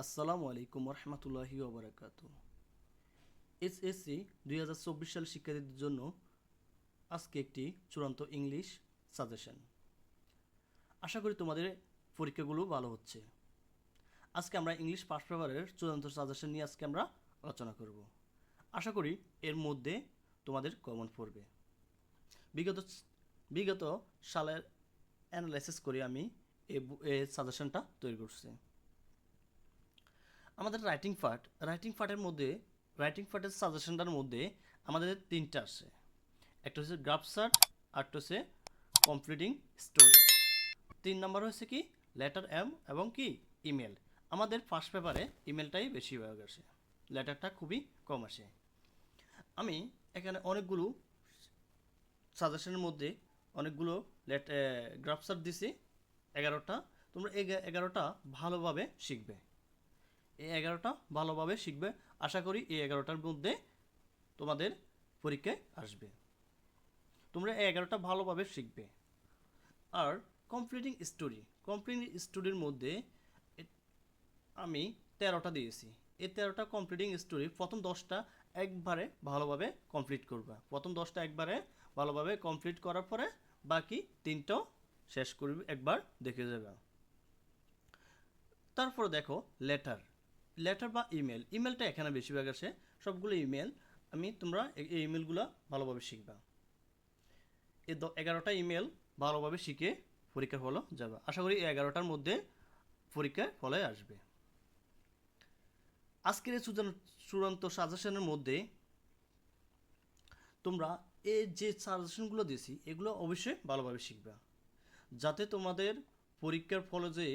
আসসালামু আলাইকুম রহমতুল্লাহি ওবরাকাত। এসএসসি 2024 সাল শিক্ষার্থীদের জন্য আজকে একটি চূড়ান্ত ইংলিশ সাজেশন। আশা করি তোমাদের পরীক্ষাগুলো ভালো হচ্ছে। আজকে আমরা ইংলিশ ফার্স্ট পেপারের চূড়ান্ত সাজেশন নিয়ে আজকে আমরা আলোচনা করব। আশা করি এর মধ্যে তোমাদের কমন পড়বে। বিগত বিগত সালের অ্যানালাইসিস করে আমি এই সাজেশনটা তৈরি করছি। আমাদের রাইটিং পার্টের সাজেশনটার মধ্যে আমাদের তিনটা আছে। একটা হচ্ছে গ্রাফসার, আরেকটা হচ্ছে কমপ্লিটিং স্টোরি, 3 নম্বর হচ্ছে কি লেটার এম এবং কি ইমেল। আমাদের ফার্স্ট পেপারে ইমেলটাই বেশিরভাগ আসে, লেটারটা খুবই কম আসে। আমি এখানে অনেকগুলো সাজেশনের মধ্যে অনেকগুলো গ্রাফসার দিছি 11টা। তোমরা এই 11টা ভালোভাবে শিখবে। এই 11টা ভালোভাবে শিখবে। আশা করি এই 11টার মধ্যে তোমাদের পরীক্ষায় আসবে। তোমরা এই 11টা ভালোভাবে শিখবে। আর কমপ্লিটিং স্টোরির মধ্যে আমি 13টা দিয়েছি। এই 13টা কমপ্লিটিং স্টোরি প্রথম 10টা একবারে ভালোভাবে কমপ্লিট করবা। প্রথম 10টা একবারে ভালোভাবে কমপ্লিট করার পরে বাকি 3টাও শেষ করবে, একবার দেখে যাবে। তারপরে দেখো লেটার বা ইমেলটা এখানে বেশিরভাগ আসে। সবগুলো ইমেল তোমরা এই ইমেলগুলো ভালোভাবে শিখবা। এই 11টা ইমেল ভালোভাবে শিখে পরীক্ষার ফলে যাবে। আশা করি এই 11টার মধ্যে পরীক্ষার ফলে আসবে। আজকের এই চূড়ান্ত সাজেশনের মধ্যে তোমরা এই যে সাজেশনগুলো দিয়েছি এগুলো অবশ্যই ভালোভাবে শিখবা, যাতে তোমাদের পরীক্ষার ফলে যে